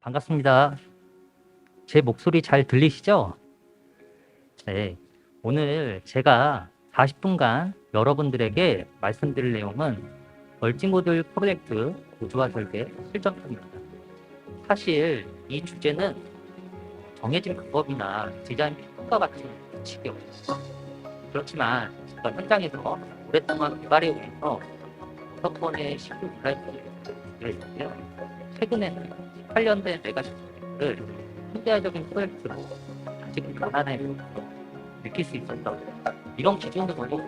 반갑습니다. 제 목소리 잘 들리시죠? 네. 오늘 제가 40분간 여러분들에게 말씀드릴 내용은 멀티모듈 프로젝트 구조화 설계 실전편입니다. 사실 이 주제는 정해진 방법이나 디자인 평가 같은 규칙이 없습니다. 그렇지만 제가 현장에서 오랫동안 개발해 오면서 6번의 신규 디자인을 했는데요. 최근에는 18년 된 메가시스템을 현대화적인 프로젝트로 아직 가난해 느낄 수 있었던 이런 기준으로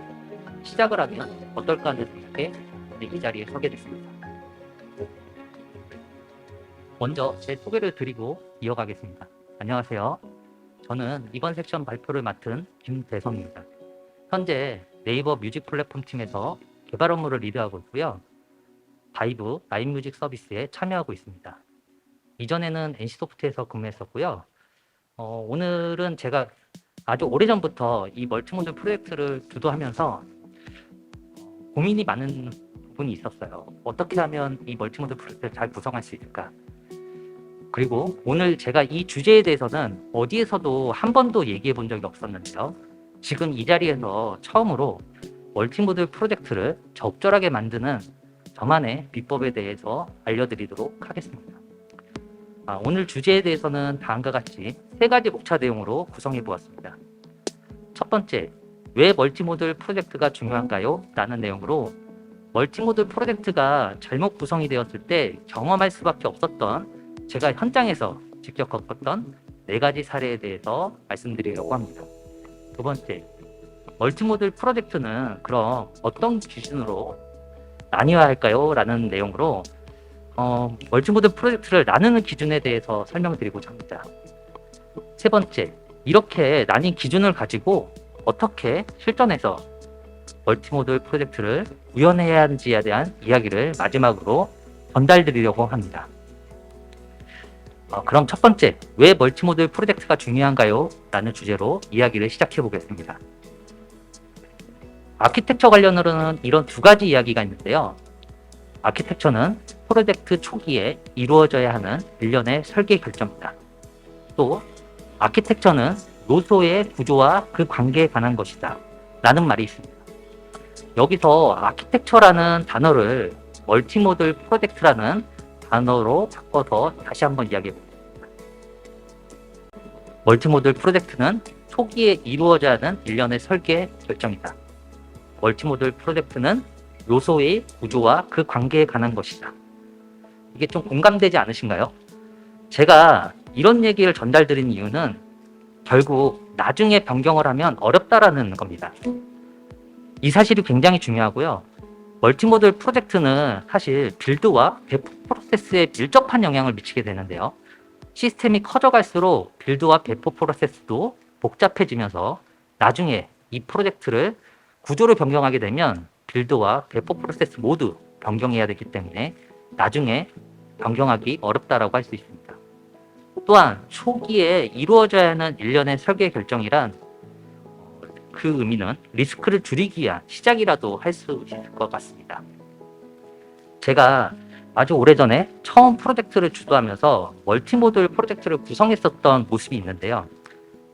시작을 하면 어떨까 하는 생각에 이 자리에 서게 됐습니다. 먼저 제 소개를 드리고 이어가겠습니다. 안녕하세요. 저는 이번 섹션 발표를 맡은 김대성입니다. 현재 네이버 뮤직 플랫폼 팀에서 개발 업무를 리드하고 있고요. 바이브 라이브 뮤직 서비스에 참여하고 있습니다. 이전에는 NC소프트에서 근무했었고요. 오늘은 제가 아주 오래전부터 이 멀티모듈 프로젝트를 주도하면서 고민이 많은 부분이 있었어요. 어떻게 하면 이 멀티모듈 프로젝트를 잘 구성할 수 있을까? 그리고 오늘 제가 이 주제에 대해서는 어디에서도 한 번도 얘기해 본 적이 없었는데요. 지금 이 자리에서 처음으로 멀티모듈 프로젝트를 적절하게 만드는 저만의 비법에 대해서 알려드리도록 하겠습니다. 오늘 주제에 대해서는 다음과 같이 3가지 목차 내용으로 구성해 보았습니다. 첫 번째, 왜 멀티모듈 프로젝트가 중요한가요? 라는 내용으로 멀티모듈 프로젝트가 잘못 구성이 되었을 때 경험할 수밖에 없었던 제가 현장에서 직접 겪었던 4가지 사례에 대해서 말씀드리려고 합니다. 두 번째, 멀티모듈 프로젝트는 그럼 어떤 기준으로 나뉘어야 할까요? 라는 내용으로 멀티모듈 프로젝트를 나누는 기준에 대해서 설명드리고자 합니다. 세 번째, 이렇게 나뉜 기준을 가지고 어떻게 실전에서 멀티모듈 프로젝트를 구현해야 하는지에 대한 이야기를 마지막으로 전달드리려고 합니다. 그럼 첫 번째, 왜 멀티모듈 프로젝트가 중요한가요? 라는 주제로 이야기를 시작해 보겠습니다. 아키텍처 관련으로는 이런 2가지 이야기가 있는데요. 아키텍처는 프로젝트 초기에 이루어져야 하는 일련의 설계 결정이다. 또 아키텍처는 요소의 구조와 그 관계에 관한 것이다 라는 말이 있습니다. 여기서 아키텍처라는 단어를 멀티모듈 프로젝트라는 단어로 바꿔서 다시 한번 이야기해 보겠습니다. 멀티모듈 프로젝트는 초기에 이루어져야 하는 일련의 설계 결정이다. 멀티모듈 프로젝트는 요소의 구조와 그 관계에 관한 것이다. 이게 좀 공감되지 않으신가요? 제가 이런 얘기를 전달드린 이유는 결국 나중에 변경을 하면 어렵다라는 겁니다. 이 사실이 굉장히 중요하고요. 멀티모듈 프로젝트는 사실 빌드와 배포 프로세스에 밀접한 영향을 미치게 되는데요. 시스템이 커져갈수록 빌드와 배포 프로세스도 복잡해지면서 나중에 이 프로젝트를 구조를 변경하게 되면 빌드와 배포 프로세스 모두 변경해야 되기 때문에 나중에 변경하기 어렵다라고 할 수 있습니다. 또한 초기에 이루어져야 하는 일련의 설계 결정이란 그 의미는 리스크를 줄이기 위한 시작이라도 할 수 있을 것 같습니다. 제가 아주 오래전에 처음 프로젝트를 주도하면서 멀티모듈 프로젝트를 구성했었던 모습이 있는데요.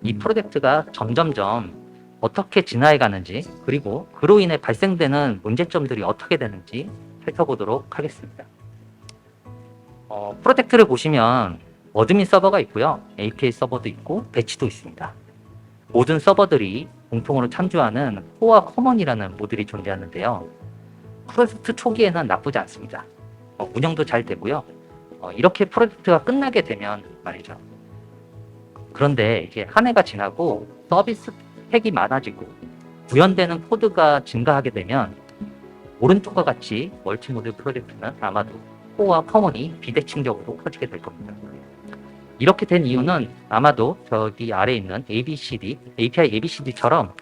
이 프로젝트가 점점점 어떻게 진화해 가는지, 그리고 그로 인해 발생되는 문제점들이 어떻게 되는지 살펴보도록 하겠습니다. 프로젝트를 보시면 어드민 서버가 있고요. API 서버도 있고 배치도 있습니다. 모든 서버들이 공통으로 참조하는 코어와 커먼이라는 모듈이 존재하는데요. 프로젝트 초기에는 나쁘지 않습니다. 운영도 잘 되고요. 이렇게 프로젝트가 끝나게 되면 말이죠. 그런데 이게 한 해가 지나고 서비스 팩이 많아지고 구현되는 코드가 증가하게 되면 오른쪽과 같이 멀티모듈 프로젝트는 아마도 코어와 커먼이 비대칭적으로 커지게 될 겁니다. 이렇게 된 이유는 아마도 저기 아래에 있는 ABCD, API ABCD처럼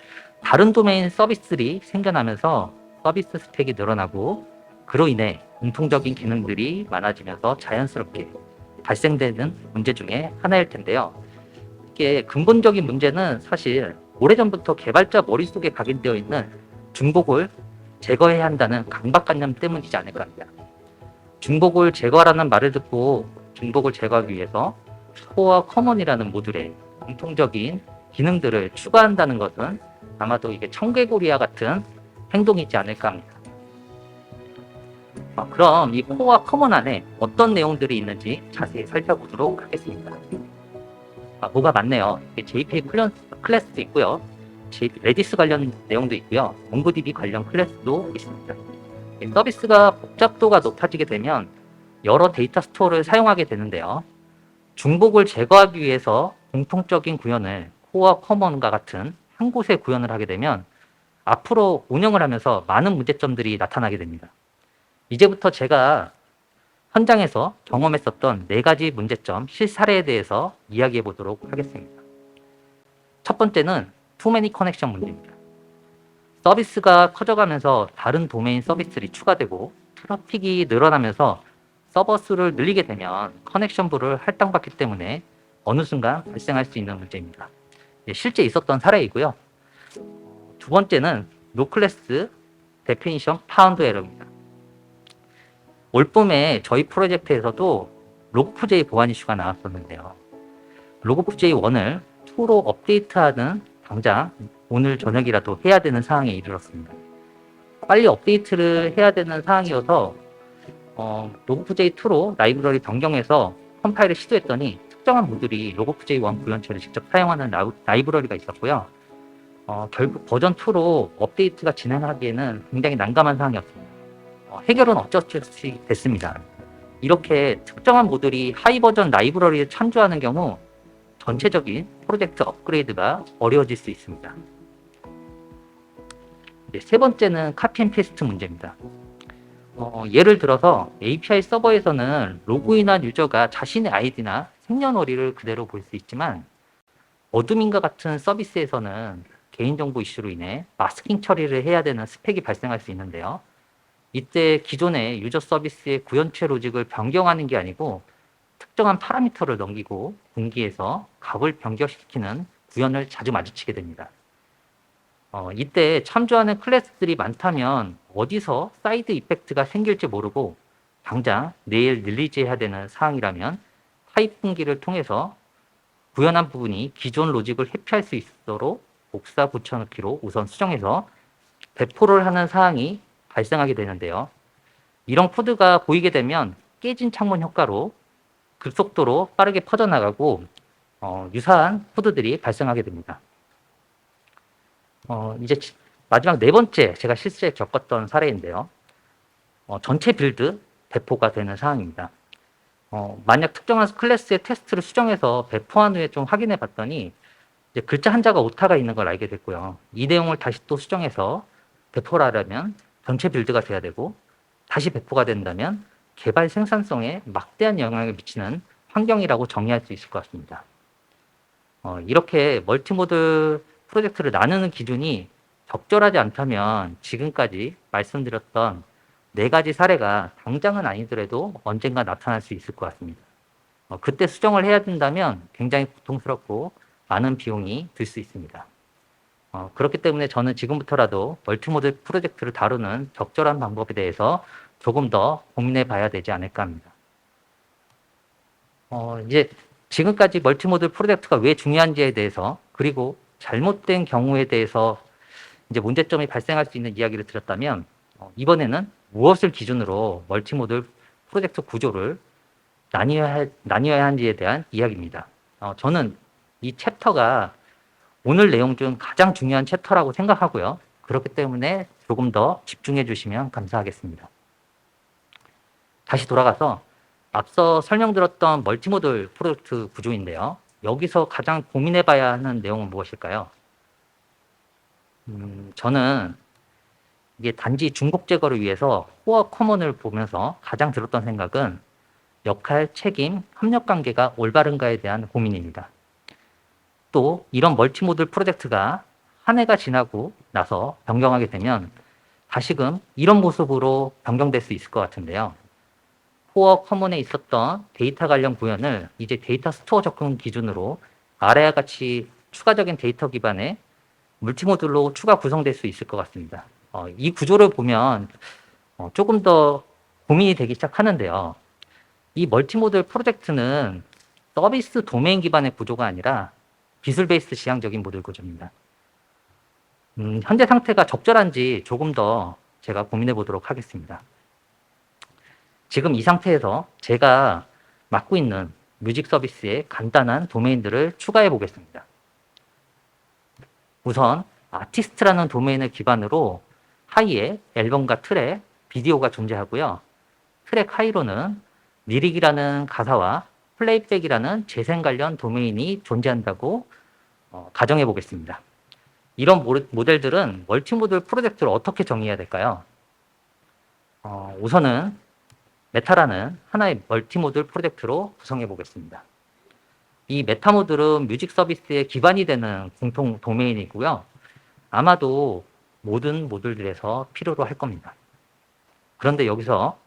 다른 도메인 서비스들이 생겨나면서 서비스 스펙이 늘어나고 그로 인해 공통적인 기능들이 많아지면서 자연스럽게 발생되는 문제 중에 하나일 텐데요. 이게 근본적인 문제는 사실 오래전부터 개발자 머릿속에 각인되어 있는 중복을 제거해야 한다는 강박관념 때문이지 않을까 합니다. 중복을 제거하라는 말을 듣고 중복을 제거하기 위해서 코어 커먼이라는 모듈에 공통적인 기능들을 추가한다는 것은 아마도 이게 청개구리와 같은 행동이지 않을까 합니다. 그럼 이 코어와 커먼 안에 어떤 내용들이 있는지 자세히 살펴보도록 하겠습니다. 뭐가 많네요. JPA 클래스도 있고요. 레디스 관련 내용도 있고요. 몽고DB 관련 클래스도 있습니다. 서비스가 복잡도가 높아지게 되면 여러 데이터 스토어를 사용하게 되는데요. 중복을 제거하기 위해서 공통적인 구현을 코어 커먼과 같은 한 곳에 구현을 하게 되면 앞으로 운영을 하면서 많은 문제점들이 나타나게 됩니다. 이제부터 제가 현장에서 경험했었던 4가지 문제점 실사례에 대해서 이야기해 보도록 하겠습니다. 첫 번째는 too many connection 문제입니다. 서비스가 커져가면서 다른 도메인 서비스들이 추가되고 트래픽이 늘어나면서 서버 수를 늘리게 되면 커넥션 부를 할당받기 때문에 어느 순간 발생할 수 있는 문제입니다. 실제 있었던 사례이고요. 두 번째는 no class definition found error입니다. 올 봄에 저희 프로젝트에서도 log4j 보안 이슈가 나왔었는데요. log4j1을 2로 업데이트하는 당장 오늘 저녁이라도 해야 되는 상황에 이르렀습니다. 빨리 업데이트를 해야 되는 상황이어서 log4j2로 라이브러리 변경해서 컴파일을 시도했더니 특정한 모듈이 log4j1 구현체를 직접 사용하는 라이브러리가 있었고요. 결국 버전2로 업데이트가 진행하기에는 굉장히 난감한 상황이었습니다. 해결은 어쩔 수 없이 됐습니다. 이렇게 특정한 모듈이 하이 버전 라이브러리에 참조하는 경우 전체적인 프로젝트 업그레이드가 어려워질 수 있습니다. 세 번째는 카피 앤 페이스트 문제입니다. 예를 들어서 API 서버에서는 로그인한 유저가 자신의 아이디나 생년월일을 그대로 볼 수 있지만 어드민과 같은 서비스에서는 개인정보 이슈로 인해 마스킹 처리를 해야 되는 스펙이 발생할 수 있는데요. 이때 기존의 유저 서비스의 구현체 로직을 변경하는 게 아니고 특정한 파라미터를 넘기고 분기해서 값을 변경시키는 구현을 자주 마주치게 됩니다. 이때 참조하는 클래스들이 많다면 어디서 사이드 이펙트가 생길지 모르고 당장 내일 릴리즈해야 되는 사항이라면 타입 분기를 통해서 구현한 부분이 기존 로직을 회피할 수 있도록 복사 붙여넣기로 우선 수정해서 배포를 하는 사항이 발생하게 되는데요. 이런 코드가 보이게 되면 깨진 창문 효과로 급속도로 빠르게 퍼져나가고 유사한 코드들이 발생하게 됩니다. 이제 마지막 네 번째 제가 실제 겪었던 사례인데요. 전체 빌드 배포가 되는 상황입니다. 만약 특정한 클래스의 테스트를 수정해서 배포한 후에 좀 확인해 봤더니 이제 글자 한자가 오타가 있는 걸 알게 됐고요. 이 내용을 다시 또 수정해서 배포를 하려면 전체 빌드가 돼야 되고 다시 배포가 된다면 개발 생산성에 막대한 영향을 미치는 환경이라고 정의할 수 있을 것 같습니다. 이렇게 멀티모드 프로젝트를 나누는 기준이 적절하지 않다면 지금까지 말씀드렸던 4가지 사례가 당장은 아니더라도 언젠가 나타날 수 있을 것 같습니다. 그때 수정을 해야 된다면 굉장히 고통스럽고 많은 비용이 들 수 있습니다. 그렇기 때문에 저는 지금부터라도 멀티모드 프로젝트를 다루는 적절한 방법에 대해서 조금 더 고민해 봐야 되지 않을까 합니다. 이제 지금까지 멀티모드 프로젝트가 왜 중요한지에 대해서 그리고 잘못된 경우에 대해서 이제 문제점이 발생할 수 있는 이야기를 드렸다면 이번에는 무엇을 기준으로 멀티모드 프로젝트 구조를 나뉘어야 하는지에 대한 이야기입니다. 저는 이 챕터가 오늘 내용 중 가장 중요한 챕터라고 생각하고요. 그렇기 때문에 조금 더 집중해 주시면 감사하겠습니다. 다시 돌아가서 앞서 설명드렸던 멀티모드 프로젝트 구조인데요. 여기서 가장 고민해 봐야 하는 내용은 무엇일까요? 저는 이게 단지 중복 제거를 위해서 코어 커먼을 보면서 가장 들었던 생각은 역할, 책임, 협력 관계가 올바른가에 대한 고민입니다. 또 이런 멀티모드 프로젝트가 한 해가 지나고 나서 변경하게 되면 다시금 이런 모습으로 변경될 수 있을 것 같은데요. 코어 커먼에 있었던 데이터 관련 구현을 이제 데이터 스토어 접근 기준으로 아래와 같이 추가적인 데이터 기반의 멀티모듈로 추가 구성될 수 있을 것 같습니다. 이 구조를 보면 조금 더 고민이 되기 시작하는데요. 이 멀티모듈 프로젝트는 서비스 도메인 기반의 구조가 아니라 기술 베이스 지향적인 모듈 구조입니다. 현재 상태가 적절한지 조금 더 제가 고민해 보도록 하겠습니다. 지금 이 상태에서 제가 맡고 있는 뮤직 서비스의 간단한 도메인들을 추가해 보겠습니다. 우선 아티스트라는 도메인을 기반으로 하이에 앨범과 트랙, 비디오가 존재하고요. 트랙 하이로는 리릭이라는 가사와 플레이백이라는 재생 관련 도메인이 존재한다고 가정해 보겠습니다. 이런 모델들은 멀티모듈 프로젝트를 어떻게 정의해야 될까요? 우선은 메타라는 하나의 멀티모듈 프로젝트로 구성해 보겠습니다. 이 메타 모듈은 뮤직 서비스의 기반이 되는 공통 도메인이고요. 아마도 모든 모듈들에서 필요로 할 겁니다. 그런데 여기서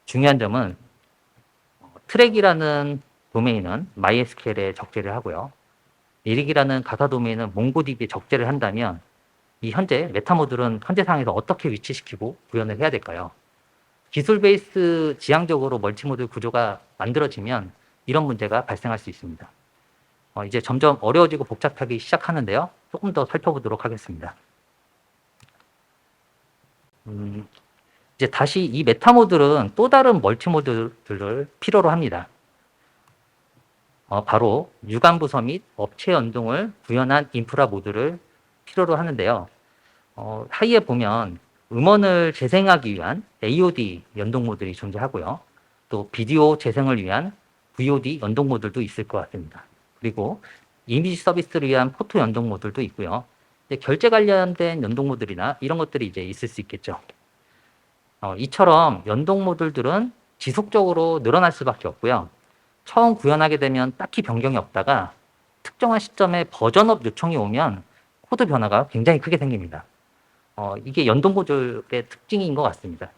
중요한 점은 트랙이라는 도메인은 MySQL에 적재를 하고요. 리릭이라는 가사 도메인은 몽고DB에 적재를 한다면 이 현재 메타 모듈은 현재 상황에서 어떻게 위치시키고 구현을 해야 될까요? 기술 베이스 지향적으로 멀티모듈 구조가 만들어지면 이런 문제가 발생할 수 있습니다. 이제 점점 어려워지고 복잡하기 시작하는데요. 조금 더 살펴보도록 하겠습니다. 이제 다시 이 메타 모듈은 또 다른 멀티모듈들을 필요로 합니다. 바로 유관부서 및 업체 연동을 구현한 인프라 모듈을 필요로 하는데요. 하이에 보면 음원을 재생하기 위한 AOD 연동 모듈이 존재하고요. 또 비디오 재생을 위한 VOD 연동 모듈도 있을 것 같습니다. 그리고 이미지 서비스를 위한 포토 연동 모듈도 있고요. 결제 관련된 연동 모듈이나 이런 것들이 이제 있을 수 있겠죠. 이처럼 연동 모듈들은 지속적으로 늘어날 수밖에 없고요. 처음 구현하게 되면 딱히 변경이 없다가 특정한 시점에 버전업 요청이 오면 코드 변화가 굉장히 크게 생깁니다. 이게 연동 모듈의 특징인 것 같습니다.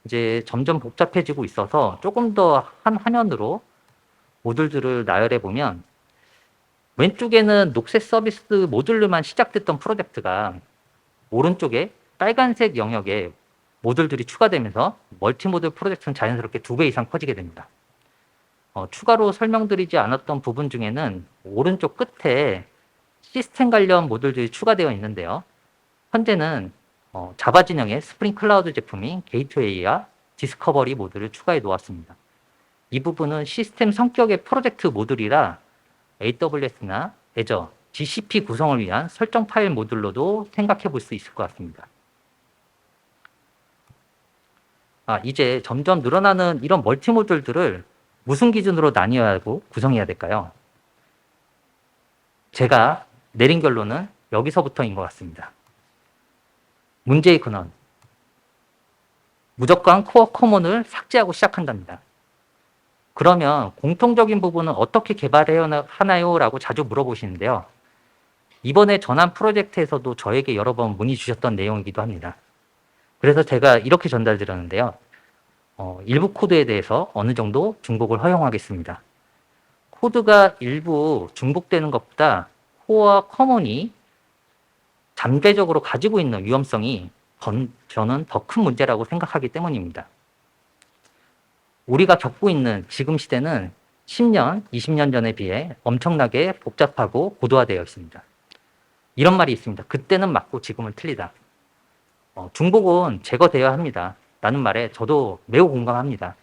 이제 점점 복잡해지고 있어서 조금 더 한 화면으로 모듈들을 나열해 보면 왼쪽에는 녹색 서비스 모듈로만 시작됐던 프로젝트가 오른쪽에 빨간색 영역에 모듈들이 추가되면서 멀티모듈 프로젝트는 자연스럽게 2배 이상 커지게 됩니다. 추가로 설명드리지 않았던 부분 중에는 오른쪽 끝에 시스템 관련 모듈들이 추가되어 있는데요. 현재는 자바 진영의 스프링 클라우드 제품인 게이트웨이와 디스커버리 모듈을 추가해 놓았습니다. 이 부분은 시스템 성격의 프로젝트 모듈이라 AWS나 Azure, GCP 구성을 위한 설정 파일 모듈로도 생각해 볼 수 있을 것 같습니다. 이제 점점 늘어나는 이런 멀티 모듈들을 무슨 기준으로 나뉘어야 하고 구성해야 될까요? 제가 내린 결론은 여기서부터인 것 같습니다. 문제의 근원. 무조건 코어 커먼을 삭제하고 시작한답니다. 그러면 공통적인 부분은 어떻게 개발해야 하나요? 라고 자주 물어보시는데요. 이번에 전환 프로젝트에서도 저에게 여러 번 문의 주셨던 내용이기도 합니다. 그래서 제가 이렇게 전달드렸는데요. 일부 코드에 대해서 어느 정도 중복을 허용하겠습니다. 코드가 일부 중복되는 것보다 코어와 커먼이 잠재적으로 가지고 있는 위험성이 저는 더 큰 문제라고 생각하기 때문입니다. 우리가 겪고 있는 지금 시대는 10년, 20년 전에 비해 엄청나게 복잡하고 고도화되어 있습니다. 이런 말이 있습니다. 그때는 맞고 지금은 틀리다. 중복은 제거되어야 합니다. 라는 말에 저도 매우 공감합니다.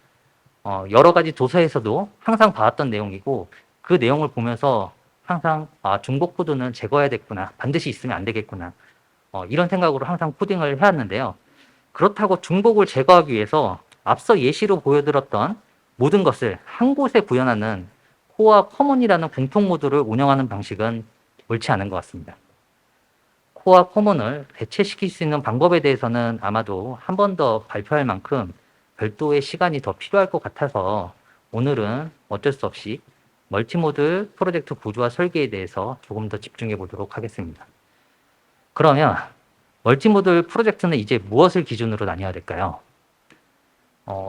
여러 가지 도서에서도 항상 봐왔던 내용이고 그 내용을 보면서 항상 중복 코드는 제거해야 됐구나. 반드시 있으면 안 되겠구나. 이런 생각으로 항상 코딩을 해왔는데요. 그렇다고 중복을 제거하기 위해서 앞서 예시로 보여드렸던 모든 것을 한 곳에 구현하는 코어와 커먼이라는 공통 모듈을 운영하는 방식은 옳지 않은 것 같습니다. 코어와 커먼을 대체시킬 수 있는 방법에 대해서는 아마도 한 번 더 발표할 만큼 별도의 시간이 더 필요할 것 같아서 오늘은 어쩔 수 없이 멀티모듈 프로젝트 구조와 설계에 대해서 조금 더 집중해 보도록 하겠습니다. 그러면 멀티모듈 프로젝트는 이제 무엇을 기준으로 나뉘어야 될까요?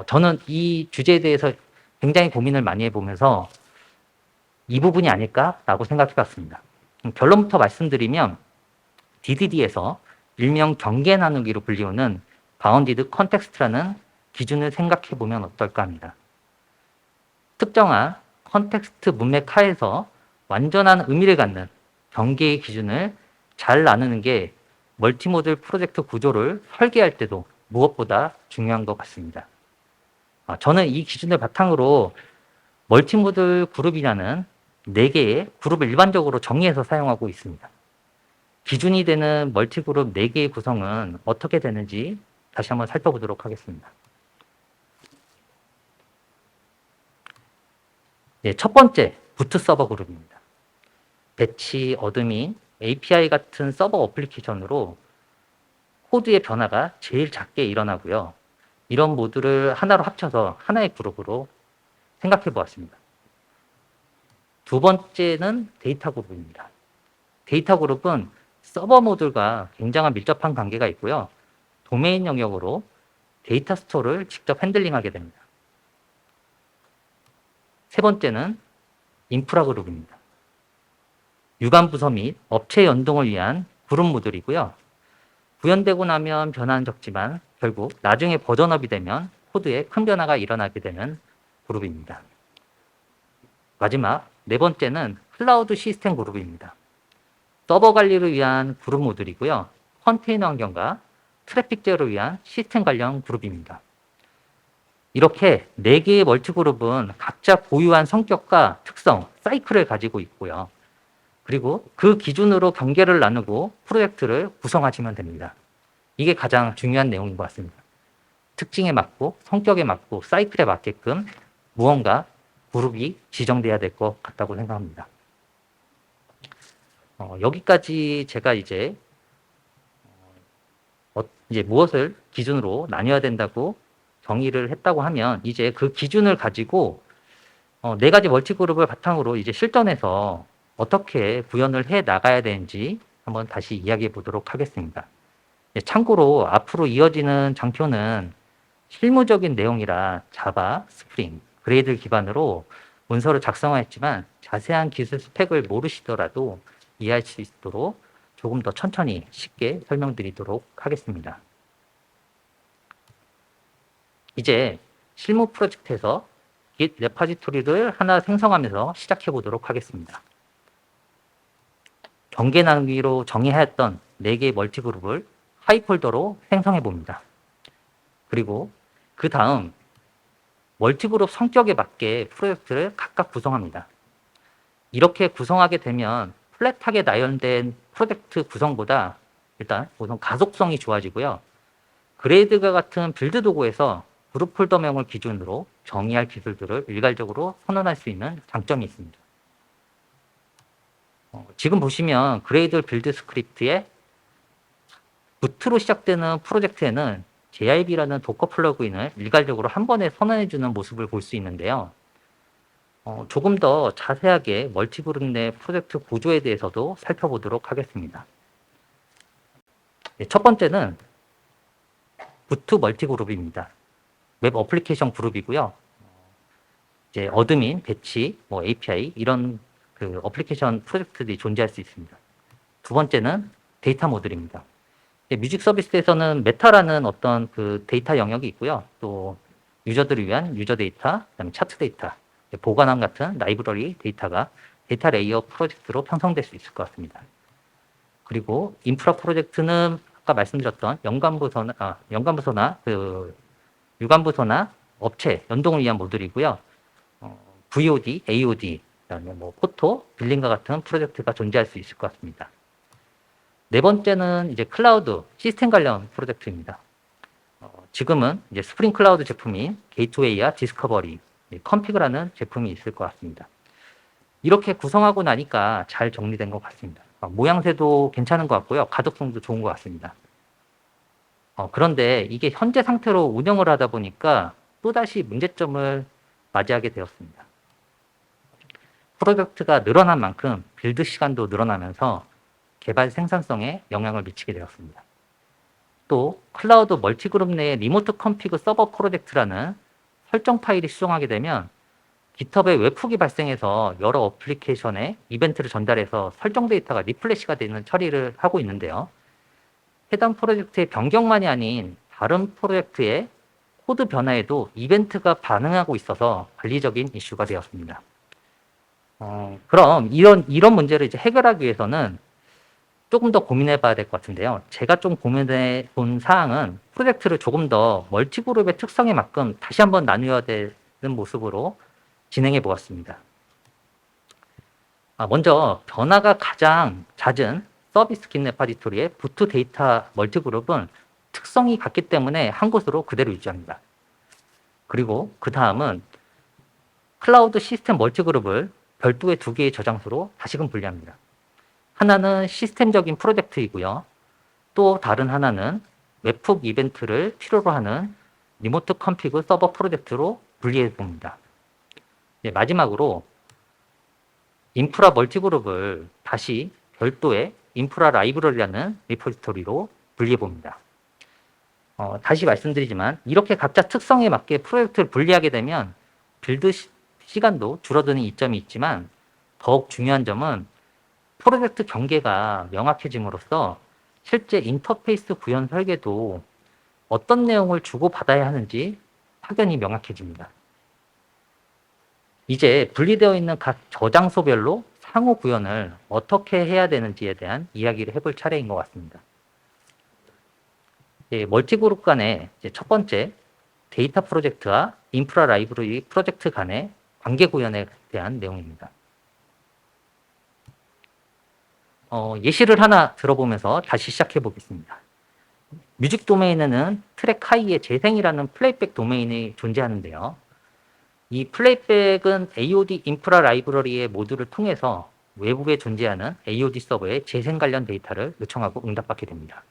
저는 이 주제에 대해서 굉장히 고민을 많이 해보면서 이 부분이 아닐까라고 생각해 봤습니다. 결론부터 말씀드리면 DDD에서 일명 경계 나누기로 불리우는 바운디드 컨텍스트라는 기준을 생각해 보면 어떨까 합니다. 특정한 컨텍스트 문맥 하에서 완전한 의미를 갖는 경계의 기준을 잘 나누는 게 멀티모듈 프로젝트 구조를 설계할 때도 무엇보다 중요한 것 같습니다. 저는 이 기준을 바탕으로 멀티모듈 그룹이라는 4개의 그룹을 일반적으로 정의해서 사용하고 있습니다. 기준이 되는 멀티그룹 4개의 구성은 어떻게 되는지 다시 한번 살펴보도록 하겠습니다. 네, 첫 번째, 부트 서버 그룹입니다. 배치, 어드민, API 같은 서버 어플리케이션으로 코드의 변화가 제일 작게 일어나고요. 이런 모듈을 하나로 합쳐서 하나의 그룹으로 생각해 보았습니다. 두 번째는 데이터 그룹입니다. 데이터 그룹은 서버 모듈과 굉장한 밀접한 관계가 있고요. 도메인 영역으로 데이터 스토어를 직접 핸들링하게 됩니다. 세 번째는 인프라 그룹입니다. 유관 부서 및 업체 연동을 위한 그룹 모듈이고요. 구현되고 나면 변화는 적지만 결국 나중에 버전업이 되면 코드에 큰 변화가 일어나게 되는 그룹입니다. 마지막 네 번째는 클라우드 시스템 그룹입니다. 서버 관리를 위한 그룹 모듈이고요. 컨테이너 환경과 트래픽 제어를 위한 시스템 관련 그룹입니다. 이렇게 4개의 멀티그룹은 각자 고유한 성격과 특성, 사이클을 가지고 있고요. 그리고 그 기준으로 경계를 나누고 프로젝트를 구성하시면 됩니다. 이게 가장 중요한 내용인 것 같습니다. 특징에 맞고 성격에 맞고 사이클에 맞게끔 무언가 그룹이 지정돼야 될 것 같다고 생각합니다. 여기까지 제가 이제 무엇을 기준으로 나뉘어야 된다고 정의를 했다고 하면 이제 그 기준을 가지고 4가지 멀티그룹을 바탕으로 이제 실전에서 어떻게 구현을 해 나가야 되는지 한번 다시 이야기해 보도록 하겠습니다. 참고로 앞으로 이어지는 장표는 실무적인 내용이라 자바, 스프링, 그레이드 기반으로 문서를 작성하였지만 자세한 기술 스펙을 모르시더라도 이해할 수 있도록 조금 더 천천히 쉽게 설명드리도록 하겠습니다. 이제 실무 프로젝트에서 Git 레파지토리를 하나 생성하면서 시작해 보도록 하겠습니다. 경계 나누기로 정의하였던 4개의 멀티그룹을 하이 폴더로 생성해 봅니다. 그리고 그 다음 멀티그룹 성격에 맞게 프로젝트를 각각 구성합니다. 이렇게 구성하게 되면 플랫하게 나열된 프로젝트 구성보다 일단 우선 가속성이 좋아지고요. 그레이드가 같은 빌드 도구에서 그룹 폴더명을 기준으로 정의할 기술들을 일괄적으로 선언할 수 있는 장점이 있습니다. 지금 보시면 그레이드 빌드 스크립트에 부트로 시작되는 프로젝트에는 JIB라는 도커 플러그인을 일괄적으로 한 번에 선언해주는 모습을 볼 수 있는데요. 조금 더 자세하게 멀티그룹 내 프로젝트 구조에 대해서도 살펴보도록 하겠습니다. 첫 번째는 부트 멀티그룹입니다. 웹 어플리케이션 그룹이고요. 이제 어드민, 배치, API 이런 그 어플리케이션 프로젝트들이 존재할 수 있습니다. 두 번째는 데이터 모듈입니다. 뮤직 서비스에서는 메타라는 어떤 그 데이터 영역이 있고요. 또 유저들을 위한 유저 데이터, 그다음에 차트 데이터, 보관함 같은 라이브러리 데이터가 데이터 레이어 프로젝트로 편성될 수 있을 것 같습니다. 그리고 인프라 프로젝트는 아까 말씀드렸던 연관부서나 그 유관부서나 업체 연동을 위한 모듈이고요. VOD, AOD, 그다음에 포토, 빌링과 같은 프로젝트가 존재할 수 있을 것 같습니다. 네 번째는 이제 클라우드 시스템 관련 프로젝트입니다. 지금은 이제 스프링 클라우드 제품인 게이트웨이와 디스커버리, 컴피그라는 제품이 있을 것 같습니다. 이렇게 구성하고 나니까 잘 정리된 것 같습니다. 모양새도 괜찮은 것 같고요. 가독성도 좋은 것 같습니다. 그런데 이게 현재 상태로 운영을 하다 보니까 또다시 문제점을 맞이하게 되었습니다. 프로젝트가 늘어난 만큼 빌드 시간도 늘어나면서 개발 생산성에 영향을 미치게 되었습니다. 또 클라우드 멀티그룹 내에 리모트 컴피그 서버 프로젝트라는 설정 파일이 수정하게 되면 깃허브에 웹훅이 발생해서 여러 어플리케이션에 이벤트를 전달해서 설정 데이터가 리플래시가 되는 처리를 하고 있는데요. 해당 프로젝트의 변경만이 아닌 다른 프로젝트의 코드 변화에도 이벤트가 반응하고 있어서 관리적인 이슈가 되었습니다. 그럼 이런 문제를 이제 해결하기 위해서는 조금 더 고민해 봐야 될 것 같은데요. 제가 좀 고민해 본 사항은 프로젝트를 조금 더 멀티그룹의 특성에 맞게끔 다시 한번 나누어야 되는 모습으로 진행해 보았습니다. 먼저 변화가 가장 잦은 서비스 깃 레파지토리의 부트 데이터 멀티그룹은 특성이 같기 때문에 한 곳으로 그대로 유지합니다. 그리고 그 다음은 클라우드 시스템 멀티그룹을 별도의 2개의 저장소로 다시금 분리합니다. 하나는 시스템적인 프로젝트이고요. 또 다른 하나는 웹훅 이벤트를 필요로 하는 리모트 컨피그 서버 프로젝트로 분리해 봅니다. 네, 마지막으로 인프라 멀티그룹을 다시 별도의 인프라 라이브러리라는 리포지토리로 분리해 봅니다. 다시 말씀드리지만 이렇게 각자 특성에 맞게 프로젝트를 분리하게 되면 빌드 시간도 줄어드는 이점이 있지만 더욱 중요한 점은 프로젝트 경계가 명확해짐으로써 실제 인터페이스 구현 설계도 어떤 내용을 주고받아야 하는지 확연히 명확해집니다. 이제 분리되어 있는 각 저장소별로 상호 구현을 어떻게 해야 되는지에 대한 이야기를 해볼 차례인 것 같습니다. 멀티그룹 간의 첫 번째 데이터 프로젝트와 인프라 라이브러리 프로젝트 간의 관계 구현에 대한 내용입니다. 예시를 하나 들어보면서 다시 시작해 보겠습니다. 뮤직 도메인에는 트랙 하이의 재생이라는 플레이백 도메인이 존재하는데요. 이 플레이백은 AOD 인프라 라이브러리의 모듈을 통해서 외부에 존재하는 AOD 서버의 재생 관련 데이터를 요청하고 응답받게 됩니다.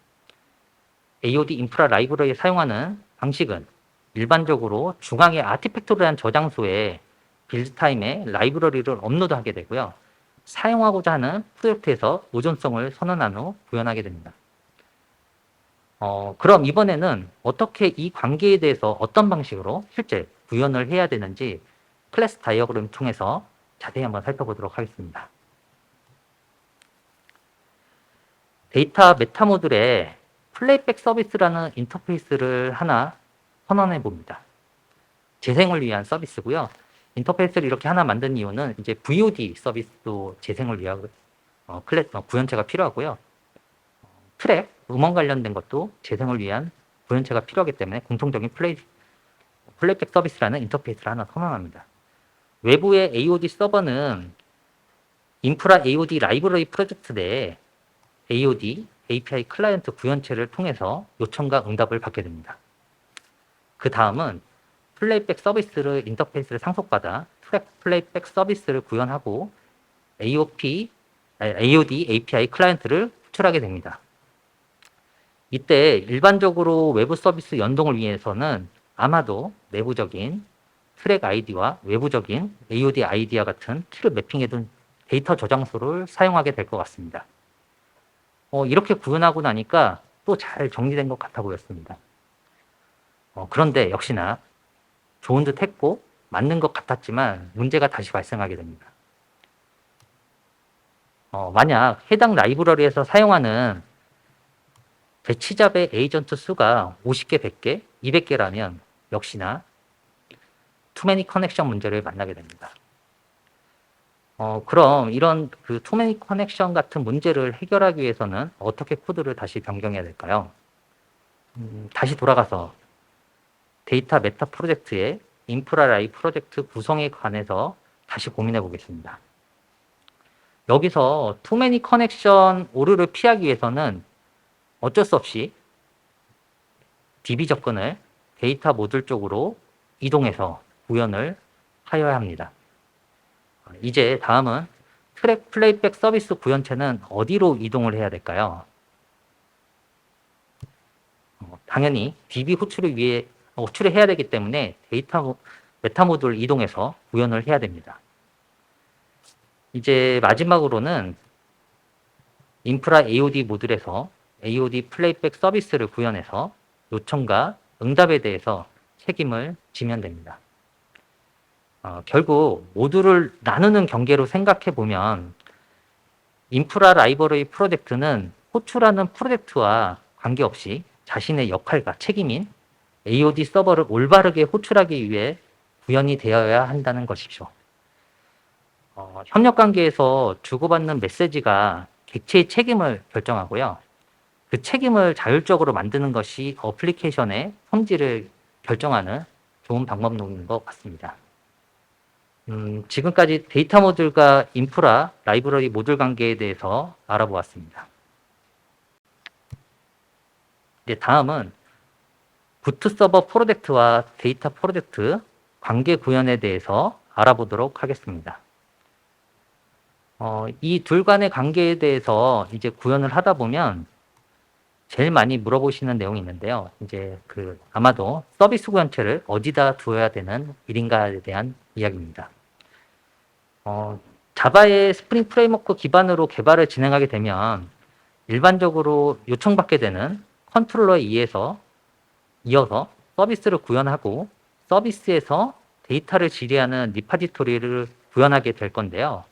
AOD 인프라 라이브러리에 사용하는 방식은 일반적으로 중앙의 아티팩토리라는 저장소에 빌드타임에 라이브러리를 업로드하게 되고요. 사용하고자 하는 프로젝트에서 의존성을 선언한 후 구현하게 됩니다. 그럼 이번에는 어떻게 이 관계에 대해서 어떤 방식으로 실제 구현을 해야 되는지 클래스 다이어그램을 통해서 자세히 한번 살펴보도록 하겠습니다. 데이터 메타 모듈에 플레이백 서비스라는 인터페이스를 하나 선언해 봅니다. 재생을 위한 서비스고요. 인터페이스를 이렇게 하나 만든 이유는 이제 VOD 서비스도 재생을 위한 구현체가 필요하고요. 트랙, 음원 관련된 것도 재생을 위한 구현체가 필요하기 때문에 공통적인 플레이백 서비스라는 인터페이스를 하나 선언합니다. 외부의 AOD 서버는 인프라 AOD 라이브러리 프로젝트 내에 AOD, API 클라이언트 구현체를 통해서 요청과 응답을 받게 됩니다. 그 다음은 플레이백 서비스를 인터페이스를 상속받아 트랙 플레이백 서비스를 구현하고 AOD, API 클라이언트를 호출하게 됩니다. 이때 일반적으로 외부 서비스 연동을 위해서는 아마도 내부적인 트랙 아이디와 외부적인 AOD 아이디와 같은 키를 매핑해둔 데이터 저장소를 사용하게 될 것 같습니다. 이렇게 구현하고 나니까 또 잘 정리된 것 같아 보였습니다. 그런데 역시나 좋은 듯 했고 맞는 것 같았지만 문제가 다시 발생하게 됩니다. 만약 해당 라이브러리에서 사용하는 배치잡의 에이전트 수가 50개, 100개, 200개라면 역시나 투매니 커넥션 문제를 만나게 됩니다. 그럼 이런 투매니 커넥션 같은 문제를 해결하기 위해서는 어떻게 코드를 다시 변경해야 될까요? 다시 돌아가서 데이터 메타 프로젝트의 인프라 라이 프로젝트 구성에 관해서 다시 고민해 보겠습니다. 여기서 투매니 커넥션 오류를 피하기 위해서는 어쩔 수 없이 DB 접근을 데이터 모듈 쪽으로 이동해서 구현을 하여야 합니다. 이제 다음은 트랙 플레이백 서비스 구현체는 어디로 이동을 해야 될까요? 당연히 DB 호출을 위해 호출을 해야 되기 때문에 데이터 메타 모듈 이동해서 구현을 해야 됩니다. 이제 마지막으로는 인프라 AOD 모듈에서 AOD 플레이백 서비스를 구현해서 요청과 응답에 대해서 책임을 지면 됩니다. 결국 모듈을 나누는 경계로 생각해 보면 인프라 라이브러리 프로젝트는 호출하는 프로젝트와 관계없이 자신의 역할과 책임인 AOD 서버를 올바르게 호출하기 위해 구현이 되어야 한다는 것이죠. 협력 관계에서 주고받는 메시지가 객체의 책임을 결정하고요. 그 책임을 자율적으로 만드는 것이 어플리케이션의 성질을 결정하는 좋은 방법론인 것 같습니다. 지금까지 데이터 모듈과 인프라, 라이브러리 모듈 관계에 대해서 알아보았습니다. 이제 다음은 부트 서버 프로젝트와 데이터 프로젝트 관계 구현에 대해서 알아보도록 하겠습니다. 이 둘 간의 관계에 대해서 이제 구현을 하다 보면 제일 많이 물어보시는 내용이 있는데요. 이제 아마도 서비스 구현체를 어디다 두어야 되는 일인가에 대한 이야기입니다. 자바의 스프링 프레임워크 기반으로 개발을 진행하게 되면 일반적으로 요청받게 되는 컨트롤러에 이어서 서비스를 구현하고 서비스에서 데이터를 질의하는 리파지토리를 구현하게 될 건데요.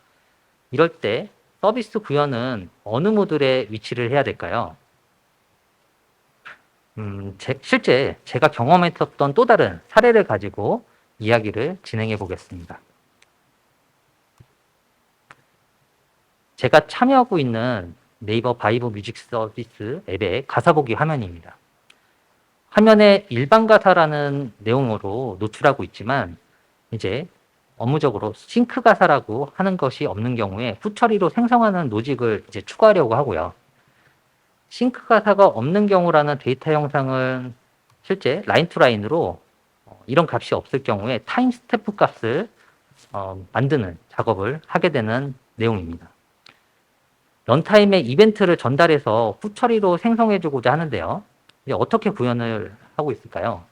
이럴 때 서비스 구현은 어느 모듈에 위치를 해야 될까요? 실제 제가 경험했었던 또 다른 사례를 가지고 이야기를 진행해 보겠습니다. 제가 참여하고 있는 네이버 바이브 뮤직 서비스 앱의 가사 보기 화면입니다. 화면에 일반 가사라는 내용으로 노출하고 있지만 이제 업무적으로 싱크 가사라고 하는 것이 없는 경우에 후처리로 생성하는 로직을 이제 추가하려고 하고요. 싱크 가사가 없는 경우라는 데이터 형상은 실제 라인 투 라인으로 이런 값이 없을 경우에 타임 스탬프 값을 만드는 작업을 하게 되는 내용입니다. 런타임에 이벤트를 전달해서 후처리로 생성해주고자 하는데요. 이제 어떻게 구현을 하고 있을까요?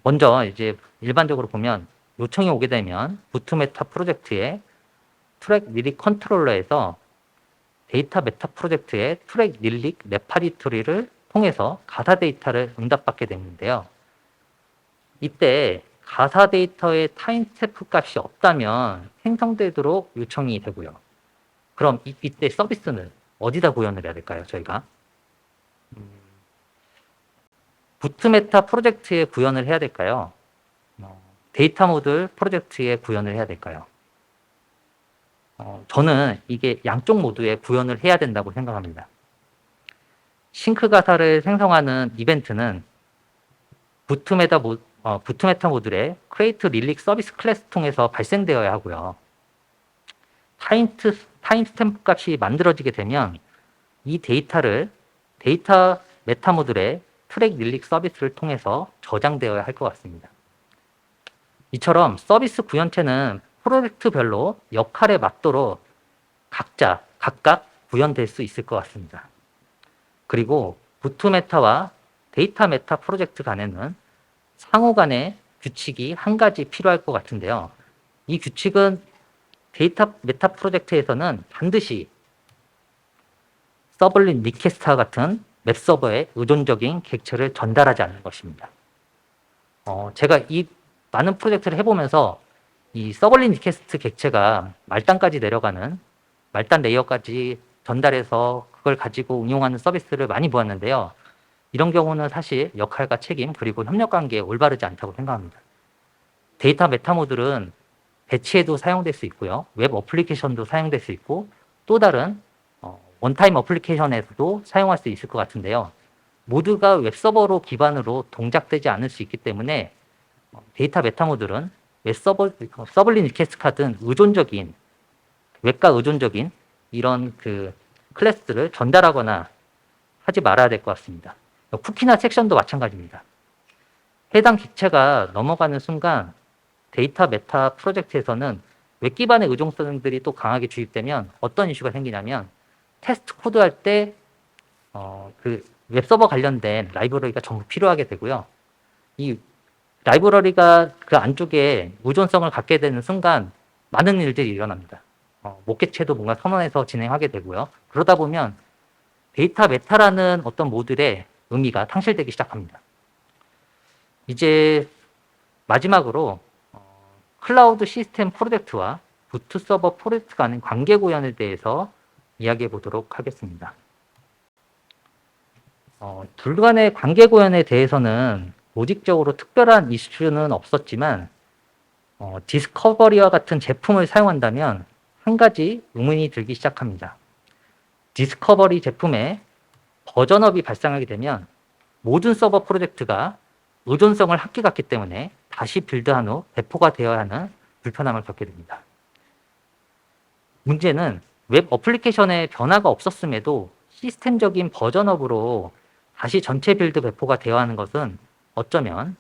먼저 이제 일반적으로 보면 요청이 오게 되면 부트 메타 프로젝트의 트랙 릴릭 컨트롤러에서 데이터 메타 프로젝트의 트랙 릴릭 레파지토리를 통해서 가사 데이터를 응답받게 되는데요. 이때 가사 데이터의 타임 스탬프 값이 없다면 생성되도록 요청이 되고요. 그럼 이때 서비스는 어디다 구현을 해야 될까요, 저희가? 부트 메타 프로젝트에 구현을 해야 될까요? 데이터 모듈 프로젝트에 구현을 해야 될까요? 저는 이게 양쪽 모두에 구현을 해야 된다고 생각합니다. 싱크 가사를 생성하는 이벤트는 부트 메타 모듈의 create 릴릭 서비스 클래스 통해서 발생되어야 하고요. 타임 스탬프 값이 만들어지게 되면 이 데이터를 데이터 메타 모듈의 트랙 릴릭 서비스를 통해서 저장되어야 할 것 같습니다. 이처럼 서비스 구현체는 프로젝트별로 역할에 맞도록 각각 구현될 수 있을 것 같습니다. 그리고 부트 메타와 데이터 메타 프로젝트 간에는 상호 간의 규칙이 한 가지 필요할 것 같은데요. 이 규칙은 데이터 메타 프로젝트에서는 반드시 서블린 리퀘스트와 같은 웹 서버에 의존적인 객체를 전달하지 않는 것입니다. 제가 이 많은 프로젝트를 해보면서 이 서블린 리퀘스트 객체가 말단까지 내려가는 말단 레이어까지 전달해서 그걸 가지고 응용하는 서비스를 많이 보았는데요. 이런 경우는 사실 역할과 책임 그리고 협력 관계에 올바르지 않다고 생각합니다. 데이터 메타 모듈은 배치에도 사용될 수 있고요. 웹 어플리케이션도 사용될 수 있고 또 다른 원타임 어플리케이션에서도 사용할 수 있을 것 같은데요. 모두가 웹서버로 기반으로 동작되지 않을 수 있기 때문에 데이터 메타 모듈은 서블린 리퀘스트 같은 웹과 의존적인 이런 클래스를 전달하거나 하지 말아야 될 것 같습니다. 쿠키나 섹션도 마찬가지입니다. 해당 객체가 넘어가는 순간 데이터 메타 프로젝트에서는 웹 기반의 의존성들이 또 강하게 주입되면 어떤 이슈가 생기냐면 테스트 코드할 때 웹서버 관련된 라이브러리가 전부 필요하게 되고요. 이 라이브러리가 그 안쪽에 의존성을 갖게 되는 순간 많은 일들이 일어납니다. 목객체도 뭔가 선언해서 진행하게 되고요. 그러다 보면 데이터 메타라는 어떤 모듈의 의미가 상실되기 시작합니다. 이제 마지막으로 클라우드 시스템 프로젝트와 부트 서버 프로젝트 간의 관계 구현에 대해서 이야기해 보도록 하겠습니다. 둘 간의 관계 구현에 대해서는 조직적으로 특별한 이슈는 없었지만 디스커버리와 같은 제품을 사용한다면 한 가지 의문이 들기 시작합니다. 디스커버리 제품에 버전업이 발생하게 되면 모든 서버 프로젝트가 의존성을 합계갔기 때문에 다시 빌드한 후 배포가 되어야 하는 불편함을 겪게 됩니다. 문제는 웹 어플리케이션에 변화가 없었음에도 시스템적인 버전업으로 다시 전체 빌드 배포가 되어야 하는 것은 어쩌면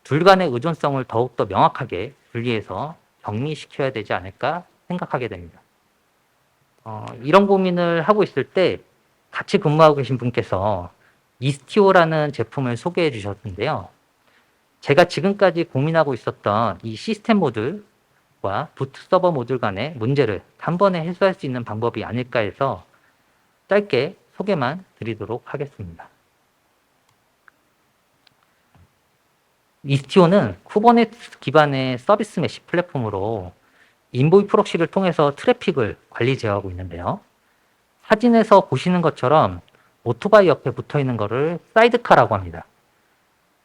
둘 간의 의존성을 더욱더 명확하게 분리해서 정리시켜야 되지 않을까 생각하게 됩니다. 이런 고민을 하고 있을 때 같이 근무하고 계신 분께서 이스티오라는 제품을 소개해 주셨는데요. 제가 지금까지 고민하고 있었던 이 시스템 모듈과 부트 서버 모듈 간의 문제를 단번에 해소할 수 있는 방법이 아닐까 해서 짧게 소개만 드리도록 하겠습니다. 이스티오는 쿠버네티스 기반의 서비스 메시 플랫폼으로 인보이 프록시를 통해서 트래픽을 관리 제어하고 있는데요. 사진에서 보시는 것처럼 오토바이 옆에 붙어 있는 것을 사이드카라고 합니다.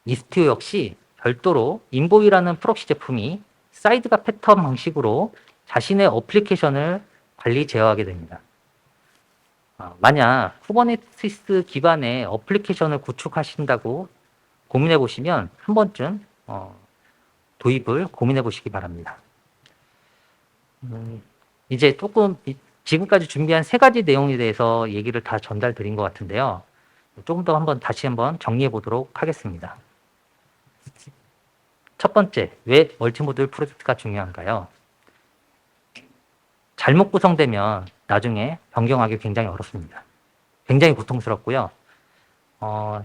이스티오 역시 별도로 인보이라는 프록시 제품이 사이드카 패턴 방식으로 자신의 어플리케이션을 관리 제어하게 됩니다. 만약 쿠버네티스 기반의 어플리케이션을 구축하신다고 고민해 보시면 한 번쯤 도입을 고민해 보시기 바랍니다. 이제 조금 지금까지 준비한 3가지 내용에 대해서 얘기를 다 전달 드린 것 같은데요. 조금 더 다시 한번 정리해 보도록 하겠습니다. 첫 번째, 왜 멀티모듈 프로젝트가 중요한가요? 잘못 구성되면 나중에 변경하기 굉장히 어렵습니다. 굉장히 고통스럽고요.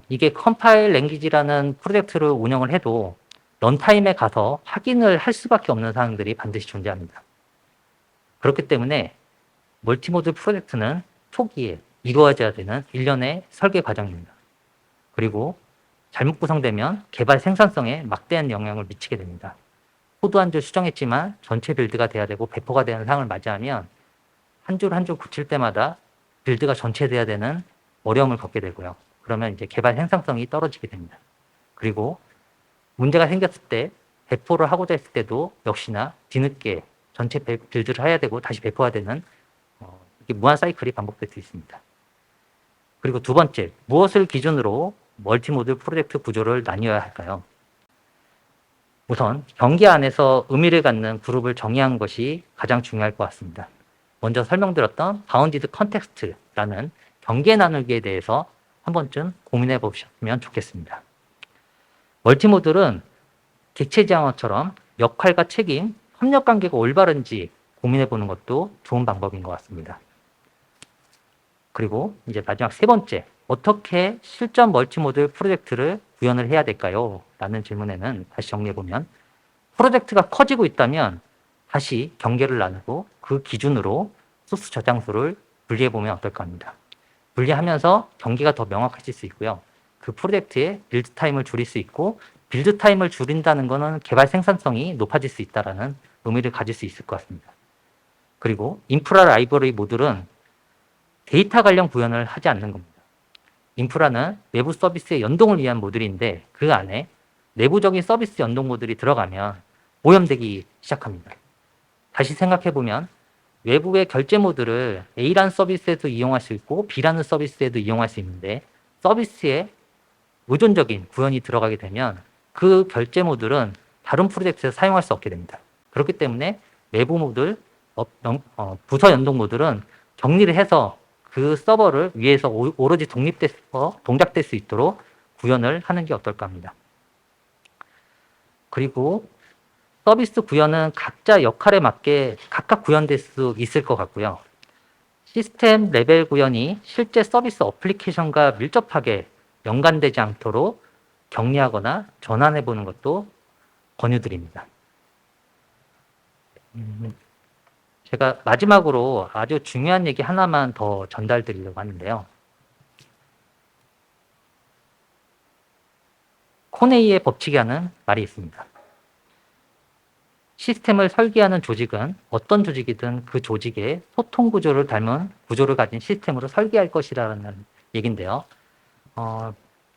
이게 컴파일 랭귀지라는 프로젝트를 운영을 해도 런타임에 가서 확인을 할 수밖에 없는 사항들이 반드시 존재합니다. 그렇기 때문에 멀티모듈 프로젝트는 초기에 이루어져야 되는 일련의 설계 과정입니다. 그리고 잘못 구성되면 개발 생산성에 막대한 영향을 미치게 됩니다. 코드 한 줄 수정했지만 전체 빌드가 돼야 되고 배포가 되는 상황을 맞이하면 한 줄 한 줄 고칠 때마다 빌드가 전체돼야 되는 어려움을 겪게 되고요. 그러면 이제 개발 생산성이 떨어지게 됩니다. 그리고 문제가 생겼을 때 배포를 하고자 했을 때도 역시나 뒤늦게 전체 빌드를 해야 되고 다시 배포가 되는 이게 무한 사이클이 반복될 수 있습니다. 그리고 두 번째, 무엇을 기준으로 멀티모듈 프로젝트 구조를 나뉘어야 할까요? 우선 경계 안에서 의미를 갖는 그룹을 정의하는 것이 가장 중요할 것 같습니다. 먼저 설명드렸던 바운디드 컨텍스트라는 경계 나누기에 대해서 한 번쯤 고민해 보셨으면 좋겠습니다. 멀티모듈은 객체 지향어처럼 역할과 책임, 협력 관계가 올바른지 고민해 보는 것도 좋은 방법인 것 같습니다. 그리고 이제 마지막 3번째, 어떻게 실전 멀티모듈 프로젝트를 구현을 해야 될까요? 라는 질문에는 다시 정리해보면 프로젝트가 커지고 있다면 다시 경계를 나누고 그 기준으로 소스 저장소를 분리해보면 어떨까 합니다. 분리하면서 경계가 더 명확해질 수 있고요. 그 프로젝트의 빌드 타임을 줄일 수 있고 빌드 타임을 줄인다는 것은 개발 생산성이 높아질 수 있다는 의미를 가질 수 있을 것 같습니다. 그리고 인프라 라이브러리 모듈은 데이터 관련 구현을 하지 않는 겁니다. 인프라는 외부 서비스의 연동을 위한 모듈인데 그 안에 내부적인 서비스 연동 모듈이 들어가면 오염되기 시작합니다. 다시 생각해보면 외부의 결제 모듈을 A라는 서비스에도 이용할 수 있고 B라는 서비스에도 이용할 수 있는데 서비스에 의존적인 구현이 들어가게 되면 그 결제 모듈은 다른 프로젝트에서 사용할 수 없게 됩니다. 그렇기 때문에 외부 모듈, 부서 연동 모듈은 격리를 해서 그 서버를 위에서 오로지 독립돼서 동작될 수 있도록 구현을 하는 게 어떨까 합니다. 그리고 서비스 구현은 각자 역할에 맞게 각각 구현될 수 있을 것 같고요. 시스템 레벨 구현이 실제 서비스 어플리케이션과 밀접하게 연관되지 않도록 격리하거나 전환해 보는 것도 권유드립니다. 제가 마지막으로 아주 중요한 얘기 하나만 더 전달드리려고 하는데요. 코네이의 법칙이라는 말이 있습니다. 시스템을 설계하는 조직은 어떤 조직이든 그 조직의 소통 구조를 닮은 구조를 가진 시스템으로 설계할 것이라는 얘기인데요.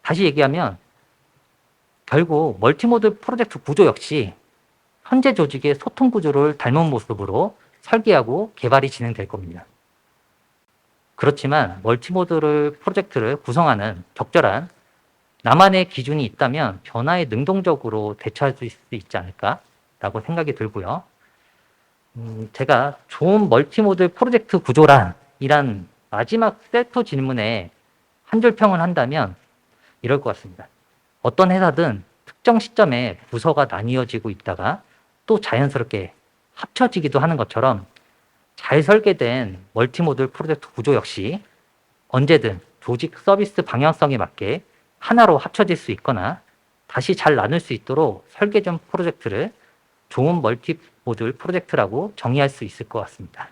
다시 얘기하면 결국 멀티모드 프로젝트 구조 역시 현재 조직의 소통 구조를 닮은 모습으로 설계하고 개발이 진행될 겁니다. 그렇지만 멀티모드 프로젝트를 구성하는 적절한 나만의 기준이 있다면 변화에 능동적으로 대처할 수 있지 않을까라고 생각이 들고요. 제가 좋은 멀티모드 프로젝트 구조란 이란 마지막 셀프 질문에 한 줄 평을 한다면 이럴 것 같습니다. 어떤 회사든 특정 시점에 부서가 나뉘어지고 있다가 또 자연스럽게 합쳐지기도 하는 것처럼 잘 설계된 멀티모드 프로젝트 구조 역시 언제든 조직 서비스 방향성에 맞게 하나로 합쳐질 수 있거나 다시 잘 나눌 수 있도록 설계된 프로젝트를 좋은 멀티모드 프로젝트라고 정의할 수 있을 것 같습니다.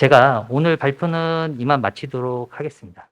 제가 오늘 발표는 이만 마치도록 하겠습니다.